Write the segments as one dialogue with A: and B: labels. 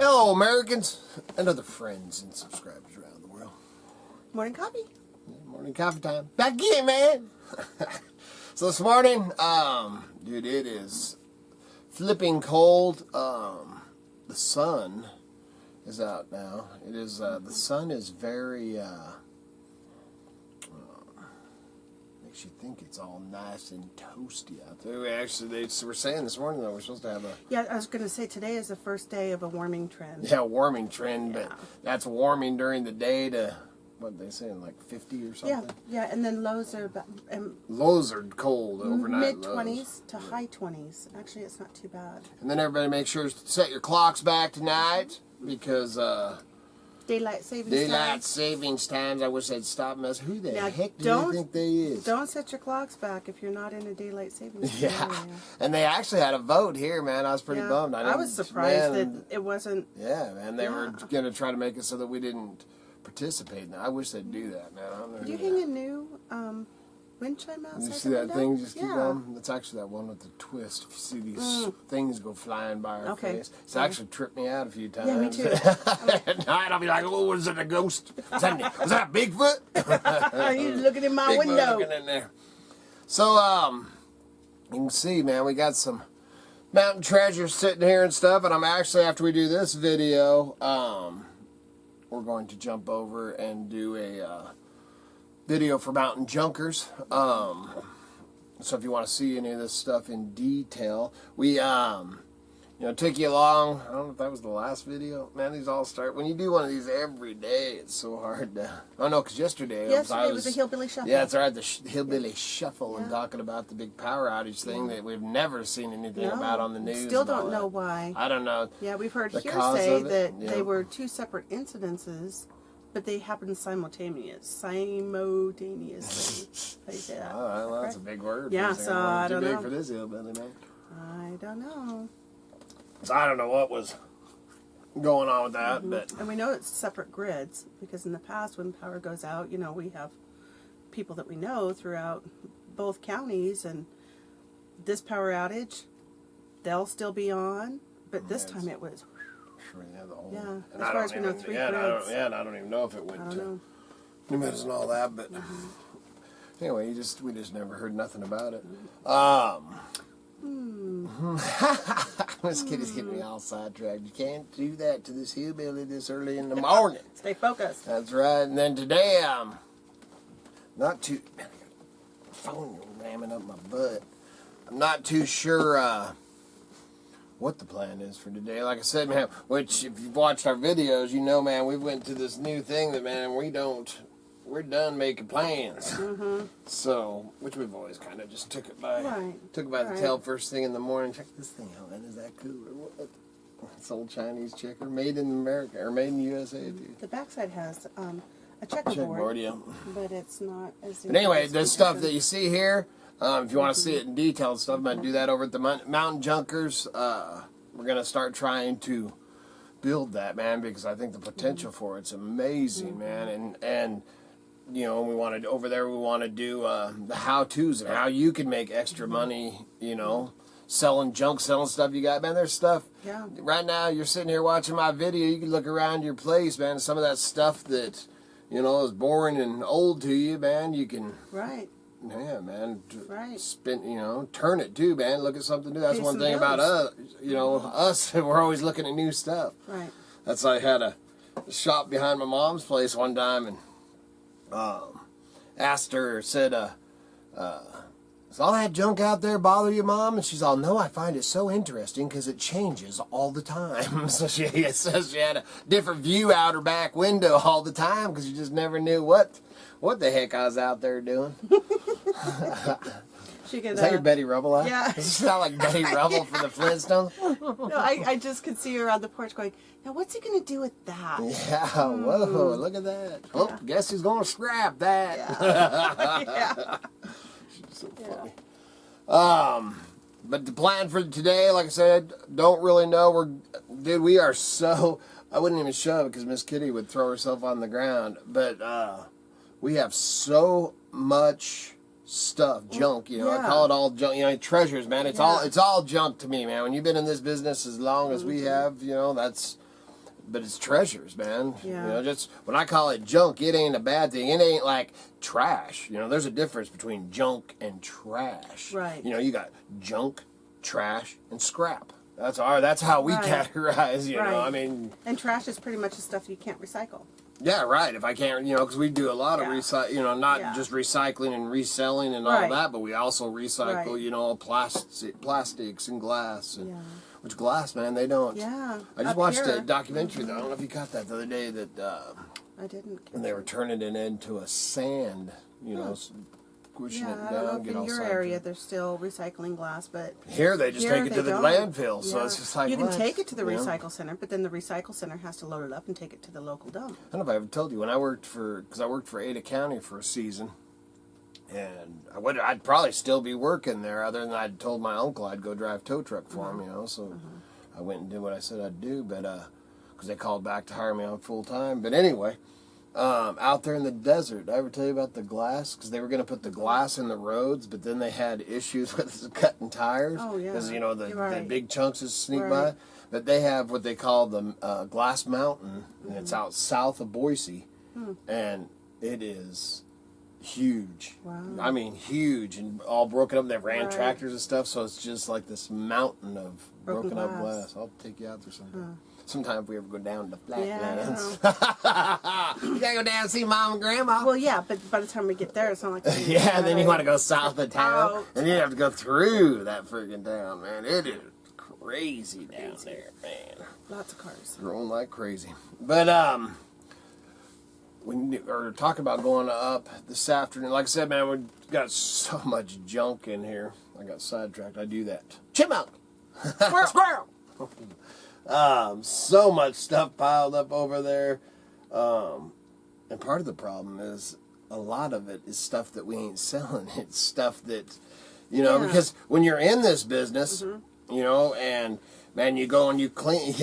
A: Hello, Americans and other friends and subscribers around the world.
B: Morning coffee.
A: Morning coffee time. Back again, man. So this morning, dude, it is flipping cold. The sun is out now. It is, the sun is very, makes you think it's all nice and toasty out there. They were saying this morning, though, we're supposed to have a...
B: Yeah, I was going to say, today is the first day of a warming trend.
A: Yeah, warming trend, but that's warming during the day to, what they saying, like 50 or something?
B: Yeah, and then lows are about...
A: Lows are cold overnight.
B: Mid-20s to high 20s. Actually, it's not too bad.
A: And then everybody make sure to set your clocks back tonight, because...
B: Daylight savings
A: Daylight savings times. I wish they'd stop messing. Who the heck do you think they is?
B: Don't set your clocks back if you're not in a daylight savings time.
A: Yeah, and they actually had a vote here, man. I was pretty bummed.
B: I was surprised that it wasn't.
A: Yeah, man. They were going to try to make it so that we didn't participate. I wish they'd do that, man.
B: Did you hang a new wind chime outside?
A: You see that thing just keep going? That's actually that one with the twist. If you see these things go flying by our face. It's actually tripped me out a few times.
B: Yeah, me too.
A: At night, I'll be like, oh, was it a ghost? Was that Bigfoot?
B: You're looking in my window.
A: Looking in there. So, you can see, man, we got some mountain treasures sitting here and stuff. And I'm actually, after we do this video, we're going to jump over and do a... video for mountain junkers. So if you want to see any of this stuff in detail, we take you along. I don't know if that was the last video. Man, these all start when you do one of these every day. It's so hard to. Oh no, because yesterday
B: it was a hillbilly shuffle.
A: Yeah, that's right, the hillbilly shuffle, and talking about the big power outage thing that we've never seen anything about on the news.
B: Still don't know why.
A: I don't know.
B: Yeah, we've heard hearsay that they were two separate incidences. But they happened simultaneously. How do you say that?
A: Oh, well, that's a big word.
B: Yeah, so I don't know.
A: Too big for this hillbilly, man.
B: I don't know.
A: So I don't know what was going on with that, but...
B: And we know it's separate grids, because in the past when power goes out, we have people that we know throughout both counties, and this power outage, they'll still be on, but this time it was... as far as we know, 3 grids.
A: And I don't even know if it went to New Meadows and all that, but anyway, we just never heard nothing about it. This kid is getting me all sidetracked. You can't do that to this hillbilly this early in the morning.
B: Stay focused.
A: That's right. And then today, not too... Man, I got a phone ramming up my butt. I'm not too sure... what the plan is for today. Like I said, man, which if you've watched our videos, you know, man, we went to this new thing that, man, we're done making plans. So, which we've always kind of just took it by the tail first thing in the morning. Check this thing out, man. Is that cool or what? It's old Chinese checker, made in America, or made in the USA, dude.
B: The backside has a checkerboard, but it's not as...
A: But anyway, the stuff that you see here, if you want to see it in detail and stuff, I'm going to do that over at the Mountain Junkers. We're going to start trying to build that, man, because I think the potential for it's amazing, man. And we want to, over there, we want to do the how-tos and how you can make extra money, selling junk, selling stuff you got. Man, there's stuff.
B: Yeah. Right
A: now, you're sitting here watching my video. You can look around your place, man. Some of that stuff that, is boring and old to you, man, you can...
B: Right.
A: Yeah, man. Turn it too, man. Look at something new. That's one thing about us. Us, we're always looking at new stuff.
B: Right.
A: That's I had a shop behind my mom's place one time, and said, does all that junk out there bother you, Mom? And she's all, no, I find it so interesting because it changes all the time. So she says she had a different view out her back window all the time because you just never knew what the heck I was out there doing. Is that your Betty Rubble eye?
B: Yeah.
A: Does it sound like Betty Rubble from the Flintstones?
B: No, I just could see her on the porch going, now what's he going to do with that?
A: Yeah, whoa, look at that. Oh, guess he's going to scrap that.
B: Yeah.
A: She's so funny. But the plan for today, like I said, don't really know. We are so... I wouldn't even show it because Miss Kitty would throw herself on the ground. But we have so much stuff, junk, I call it all junk, treasures, man. It's all junk to me, man. When you've been in this business as long as we have, that's but it's treasures, man.
B: Yeah.
A: You know, just when I call it junk, it ain't a bad thing. It ain't like trash. You know, there's a difference between junk and trash.
B: Right.
A: You know, you got junk, trash, and scrap. That's how we categorize. You know, I mean.
B: And trash is pretty much the stuff you can't recycle.
A: Yeah, right. If I can't, you know, because we do a lot of not just recycling and reselling and all that, but we also recycle, you know, plastics and glass. And, which glass, man, they don't.
B: Yeah.
A: I just watched a documentary, though. I don't know if you caught that the other day, that
B: I didn't.
A: and they were turning it into a sand, you know, squishing it down.
B: I don't know if in your area they're still recycling glass, but
A: here they just take it to the landfill, so it's just like,
B: you can take it to the recycle center, but then the recycle center has to load it up and take it to the local dump.
A: I don't know if I ever told you, when I worked for Ada County for a season, and I'd probably still be working there, other than I'd told my uncle I'd go drive tow truck for him, you know, so I went and did what I said I'd do, but because they called back to hire me on full time. But anyway, out there in the desert, did I ever tell you about the glass? Because they were going to put the glass in the roads, but then they had issues with cutting tires.
B: Oh, yeah.
A: Because, you know, the big chunks just sneak by. But they have what they call the Glass Mountain, and it's out south of Boise, and it is huge.
B: Wow.
A: I mean, huge, and all broken up. They ran tractors and stuff, so it's just like this mountain of broken up glass. I'll take you out there sometime. Sometime if we ever go down to Flatlands. You gotta go down and see Mom and Grandma.
B: Well, yeah, but by the time we get there, it's not like...
A: Yeah, then you want to go south of town, and you have to go through that friggin' town, man. It is crazy down there, man.
B: Lots of cars.
A: Growing like crazy. But, we are talking about going up this afternoon. Like I said, man, we've got so much junk in here. I got sidetracked. I do that. Chipmunk! Squirrel! So much stuff piled up over there. And part of the problem is a lot of it is stuff that we ain't selling. It's stuff that, you know, because when you're in this business, you know, and man, you go and you clean,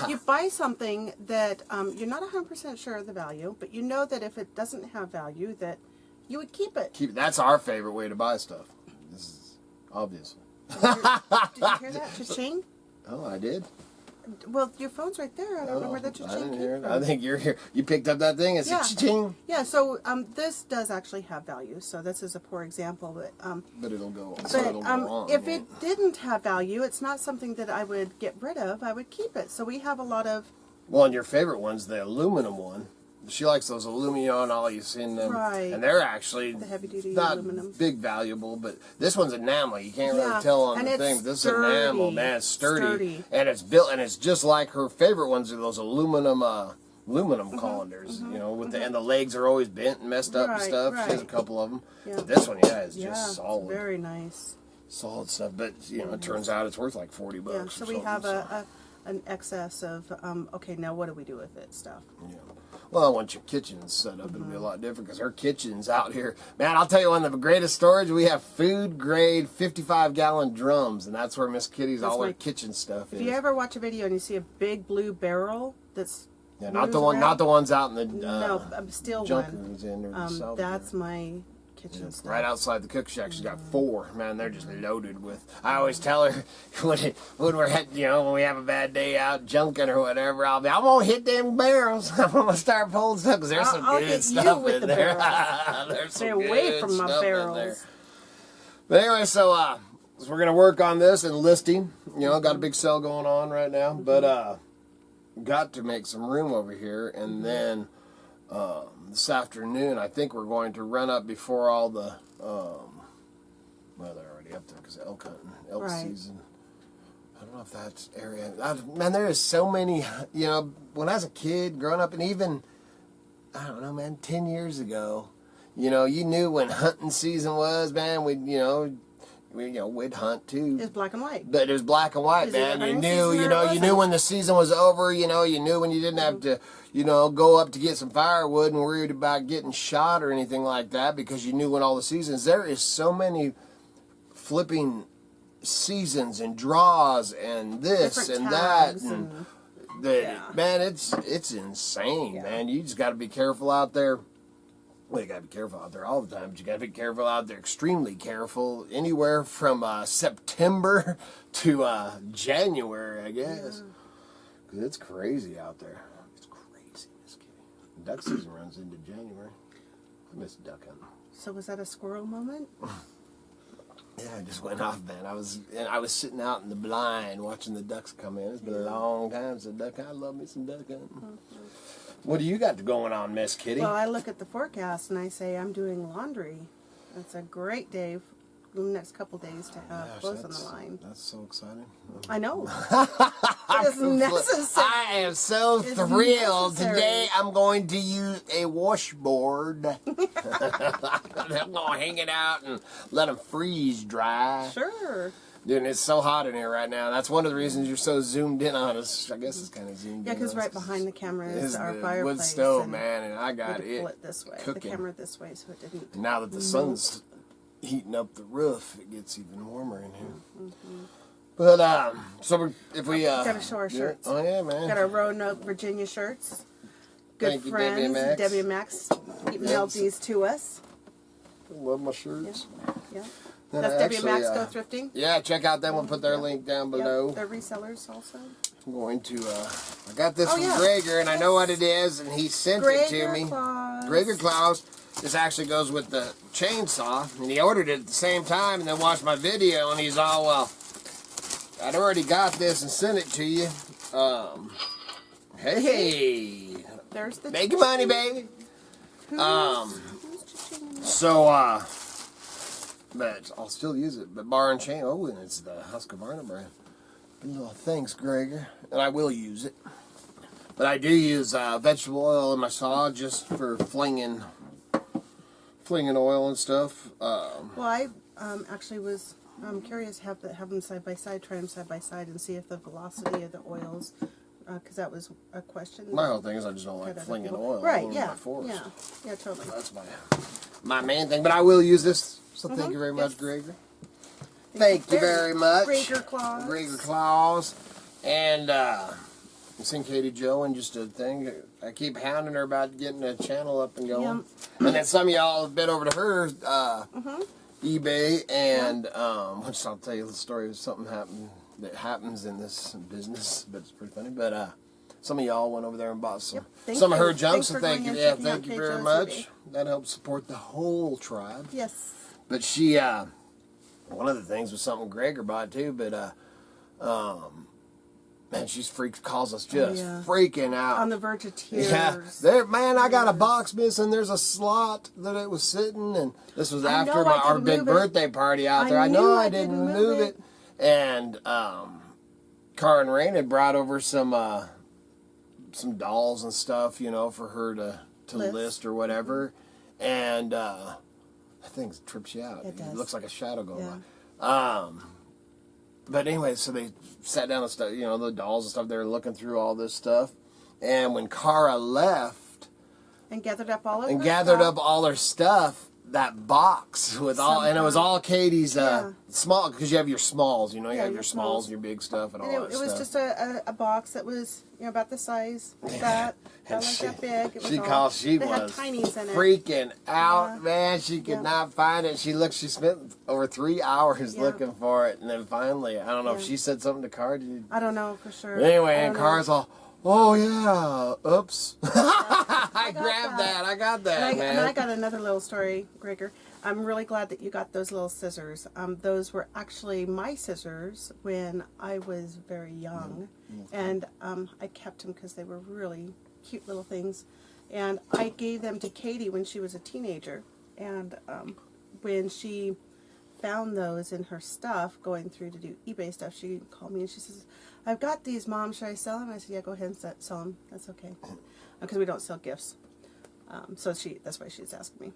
B: you buy something that you're not 100% sure of the value, but you know that if it doesn't have value, that you would keep it.
A: That's our favorite way to buy stuff. This is obvious.
B: Did you hear that? Cha-ching?
A: Oh, I did.
B: Well, your phone's right there. I don't know where the cha-ching
A: I didn't
B: came
A: hear it.
B: from.
A: I think you're here. You picked up that thing. It's a cha-ching.
B: Yeah. So this does actually have value. So this is a poor example,
A: but it'll go.
B: It'll go on. If it didn't have value, it's not something that I would get rid of. I would keep it. So we have a lot of.
A: Well, and your favorite one's the aluminum one. She likes those aluminum and all. You've seen them, and they're actually
B: the heavy-duty
A: not
B: aluminum.
A: Big valuable, but this one's enamel. You can't really tell on the thing. But this is enamel, man. It's sturdy, and it's built, and it's just like her favorite ones are those aluminum colanders. You know, with and the legs are always bent and messed up and stuff. She has a couple of them. But this one, is just solid.
B: It's very nice.
A: Solid stuff, but you know, it turns out it's worth like $40.
B: Yeah, so we have an excess of okay, now what do we do with it stuff?
A: Yeah. Well, once your kitchen's set up, it'll be a lot different because her kitchen's out here. Man, I'll tell you, one of the greatest storage, we have food-grade 55-gallon drums, and that's where Miss Kitty's all her kitchen stuff is.
B: If you ever watch a video and you see a big blue barrel that's
A: not the ones out in the
B: steel
A: junk
B: one.
A: rooms in there.
B: That's my kitchen stuff.
A: Right outside the cook shack, she's got 4. Man, they're just loaded with. I always tell her when we're when we have a bad day out junking or whatever, I'm gonna hit them barrels. I'm gonna start pulling stuff because there's some good stuff in there. There's
B: Stay away from my barrels.
A: But anyway, so we're gonna work on this and listing. You know, got a big sale going on right now, but got to make some room over here, and then. This afternoon, I think we're going to run up before all the, well, they're already up there because of elk hunting, elk season. I don't know if that's area. Man, there is so many, you know, when I was a kid growing up, and even, I don't know, man, 10 years ago, you know, you knew when hunting season was, man, we'd hunt too.
B: It's black and white.
A: But it was black and white, man. You knew, you knew when the season was over, you knew when you didn't have to, go up to get some firewood and worried about getting shot or anything like that because you knew when all the seasons. There is so many flipping seasons and draws and this
B: different
A: and that.
B: times
A: And man, it's insane, man. You just got to be careful out there. Well, you got to be careful out there all the time, but you got to be careful out there, extremely careful, anywhere from September to January, I guess. Because it's crazy out there. Duck season runs into January. I miss duck hunting.
B: So was that a squirrel moment?
A: Yeah, I just went off, man. I was sitting out in the blind watching the ducks come in. It's been a long time since duck hunting. I love me some duck hunting. Mm-hmm. What do you got going on, Miss Kitty?
B: Well, I look at the forecast and I say I'm doing laundry. It's a great day, the next couple days, to have clothes on the line.
A: That's so exciting.
B: I know. It's necessary.
A: I am so thrilled. Necessary. Today I'm going to use a washboard. I'm going to hang it out and let them freeze dry.
B: Sure.
A: Dude, it's so hot in here right now. That's one of the reasons you're so zoomed in on us. I guess it's kind of zoomed in.
B: Yeah, because right behind the camera is our fireplace.
A: Wood stove, man, and I got
B: it. Pull it this way.
A: Cooking.
B: The camera this way, so it didn't.
A: Now that the sun's heating up the roof, it gets even warmer in here. Mm-hmm. But so if we
B: got to show our shirts.
A: Oh yeah, man.
B: Got our Roanoke, Virginia shirts. Good
A: Thank
B: friends,
A: you, Debbie and
B: Max emailed these to us.
A: Love my shirts.
B: Yeah. That's Debbie and Max Go Thrifting.
A: Yeah, check out them. We'll put their link down below.
B: Yep, they're resellers also.
A: I'm going to, I got this from Gregor, and I know what it is, and he sent it to me. Gregor Claus. This actually goes with the chainsaw, and he ordered it at the same time, and then watched my video, and he's all, well, I'd already got this and sent it to you. Hey.
B: There's the
A: making money, baby. So, but I'll still use it. But bar and chain, oh, and it's the Husqvarna brand. Oh, thanks, Gregor. And I will use it. But I do use vegetable oil in my saw just for flinging oil and stuff.
B: Well, I actually was curious to have them side by side, try them side by side, and see if the velocity of the oils, because that was a question.
A: My whole thing is I just don't like flinging oil.
B: Right?
A: All
B: Yeah.
A: over my
B: Yeah. Totally.
A: That's my main thing. But I will use this. So thank you very much, Gregor. Thank you very much.
B: Gregor Claus.
A: Gregor Claus. And it's in KDee Jo, and just a thing. I keep hounding her about getting a channel up and going. Yep. And then some of y'all have been over to her eBay, and which I'll tell you the story of something that happens in this business, but it's pretty funny. But some of y'all went over there and bought some of her junk, so thank you. Yeah, thank you very much. That helps support the whole tribe.
B: Yes.
A: But she, one of the things was something Gregor bought too, but, man, she's calls us just freaking out.
B: On the verge of tears.
A: Yeah. Man, I got a box missing. There's a slot that it was sitting, and this was after our big birthday party out there. I know I didn't move it. And, Car and Rain had brought over some dolls and stuff, for her to list or whatever. And, that thing trips you out. It looks like a shadow going by. But anyway, so they sat down and stuff, the dolls and stuff. They were looking through all this stuff. And when Cara left
B: and gathered up all
A: her stuff, that box with and it was all Katie's small, because you have your smalls, you have your smalls and your big stuff and all that stuff.
B: It was just a box that was about the size like that. Not like that big. She was
A: tinies in it. Freaking out, man. She could not find it. She spent over 3 hours looking for it, and then finally, I don't know if she said something to Car.
B: I don't know for sure.
A: But anyway, and Car's all, oh yeah, oops. I grabbed that. I got that, man.
B: And I got another little story, Gregor. I'm really glad that you got those little scissors. Those were actually my scissors when I was very young. And I kept them because they were really cute little things. And I gave them to Katie when she was a teenager. And when she found those in her stuff, going through to do eBay stuff, she called me and she says, I've got these, Mom. Should I sell them? I said, yeah, go ahead and sell them. That's okay. Because we don't sell gifts. So that's why she's asking me.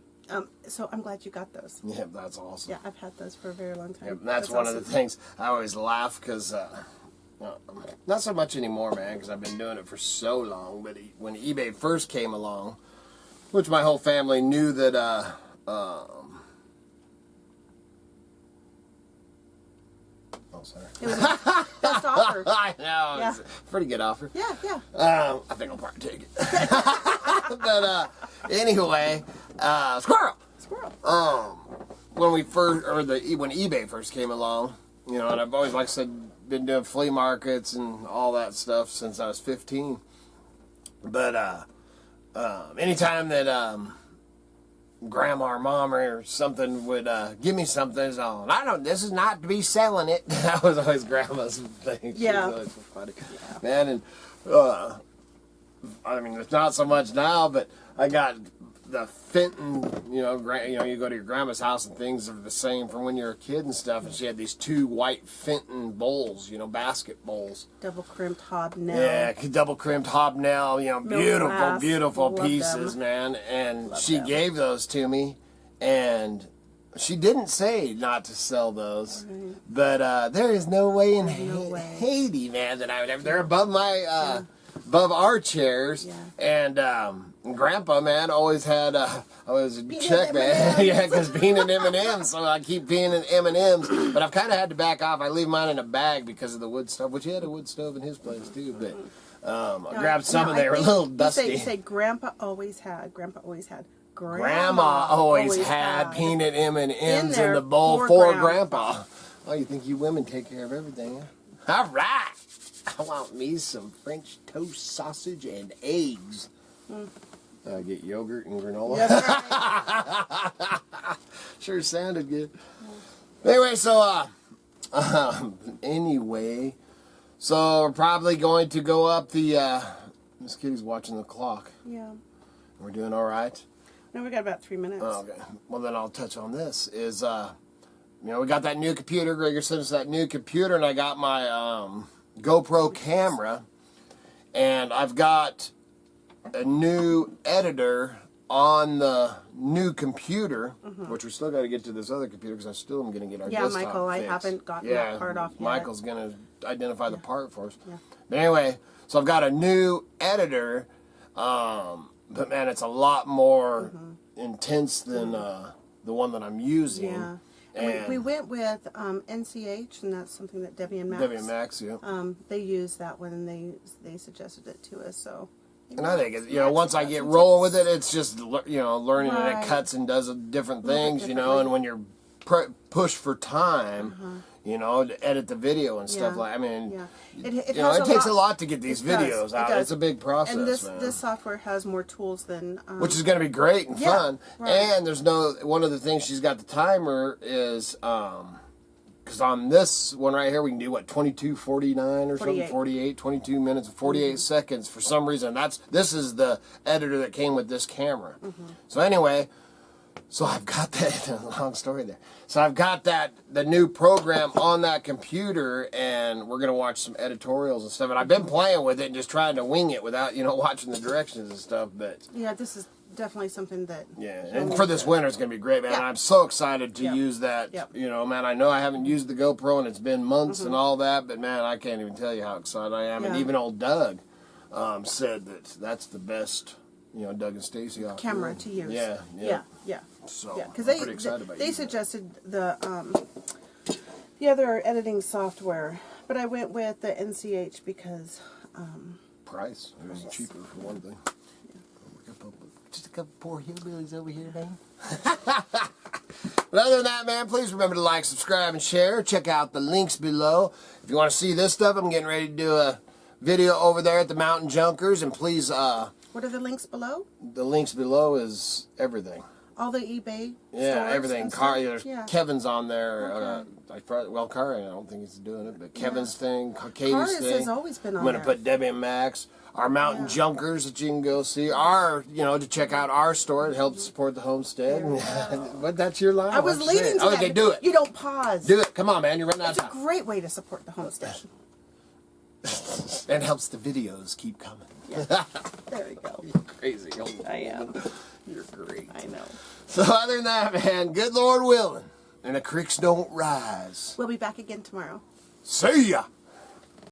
B: So I'm glad you got those.
A: Yeah, that's awesome.
B: Yeah, I've had those for a very long time.
A: Yeah, that's one awesome. Of the things I always laugh because, not so much anymore, man, because I've been doing it for so long. But when eBay first came along, which my whole family knew that, sorry.
B: It was a best offer.
A: I know. Yeah. It's a pretty good offer.
B: Yeah.
A: I think I'll probably take it. But anyway, squirrel. When eBay first came along, and I've always, like I said, been doing flea markets and all that stuff since I was 15. But anytime that grandma or mom or something would give me something, it's all, this is not to be selling it. That was always grandma's thing. She was always so funny. Yeah. Man, and I mean, it's not so much now, but I got the Fenton, you go to your grandma's house and things are the same from when you're a kid and stuff, and she had these 2 white Fenton bowls, basket bowls.
B: Double crimped hobnail.
A: Yeah, double crimped hobnail, beautiful,
B: glass.
A: beautiful
B: Love
A: pieces,
B: them.
A: man. And
B: Love
A: she
B: them.
A: gave those to me, and she didn't say not to sell those,
B: Right.
A: but there is no way in
B: No way.
A: Haiti, man, that I would ever. They're above my, above our chairs, and Grandpa, man, always had always a check, man. Yeah, because peanut M&Ms, so I keep peanut M&Ms, but I've kind of had to back off. I leave mine in a bag because of the wood stove, which he had a wood stove in his place too, but I grabbed some and they were a little dusty.
B: You say Grandpa always had. Grandpa
A: always had peanut M&Ms in the bowl for Grandpa. Oh, you think you women take care of everything, huh? All right. I want me some French toast sausage and eggs. Get yogurt and granola.
B: That's right.
A: Sure sounded good. Anyway, so so we're probably going to go up the. Miss Kitty's watching the clock.
B: Yeah.
A: We're doing all right.
B: No, we got about 3 minutes.
A: Oh, okay. Well, then I'll touch on this. Is we got that new computer. Gregor sent us that new computer, and I got my GoPro camera, and I've got a new editor on the new computer, which we still got to get to this other computer because I still am going to get our desktop
B: Michael,
A: fixed.
B: I haven't gotten that part off yet.
A: Michael's going to identify the part for us.
B: Yeah.
A: But anyway, so I've got a new editor, but man, it's a lot more intense than the one that I'm using.
B: Yeah.
A: And
B: We went with NCH, and that's something that Debbie and Max.
A: Debbie and Max, yeah.
B: They used that one, and they suggested it to us. So.
A: And I think, once I get rolling with it, it's just, learning and it cuts and does different things, and when you're pushed for time, to edit the video and stuff it takes a lot to get these videos out. It's a big process,
B: and
A: man.
B: this software has more tools than...
A: which is going to be great and fun.
B: Right.
A: And there's one of the things she's got the timer is... because on this one right here, we can do, 22:49 or something? 48, 22 minutes and 48 seconds for some reason. This is the editor that came with this camera. So anyway, so I've got that, long story there. So I've got the new program on that computer, and we're going to watch some editorials and stuff. And I've been playing with it and just trying to wing it without, watching the directions and stuff. But
B: yeah, this is definitely something that...
A: Yeah, and for this winter, it's going to be great, man. I'm so excited to use that. Man, I know I haven't used the GoPro, and it's been months and all that, but, man, I can't even tell you how excited I am. And even old Doug said that's the best, Doug and Stacy
B: camera to use. Yeah.
A: So,
B: because
A: I'm pretty excited about
B: they
A: using
B: suggested the other editing software, but I went with the NCH because...
A: price. It was cheaper, for one thing. Just a couple poor hillbillies over here, man. But other than that, man, please remember to like, subscribe, and share. Check out the links below. If you want to see this stuff, I'm getting ready to do a video over there at the Mountain Junkers, and please...
B: what are the links below?
A: The links below is everything.
B: All the eBay
A: Yeah,
B: stores
A: everything.
B: and stuff?
A: Kevin's on there.
B: Okay.
A: Kari, I don't think he's doing it, but Kevin's thing, Katie's
B: Kari's
A: thing.
B: has always been on
A: I'm going to
B: there.
A: put Debbie and Max, our Mountain Junkers that you can go see, to check out our store. It helps support the homestead. But that's your line.
B: I was leading to that.
A: Okay, do it.
B: You don't pause.
A: Do it. Come on, man. You're running out of
B: It's a
A: time.
B: great way to support the homestead.
A: And helps the videos keep coming.
B: Yeah. There we go.
A: You're crazy.
B: I am.
A: You're great.
B: I know.
A: So other than that, man, good Lord willing, and the creeks don't rise.
B: We'll be back again tomorrow.
A: See ya!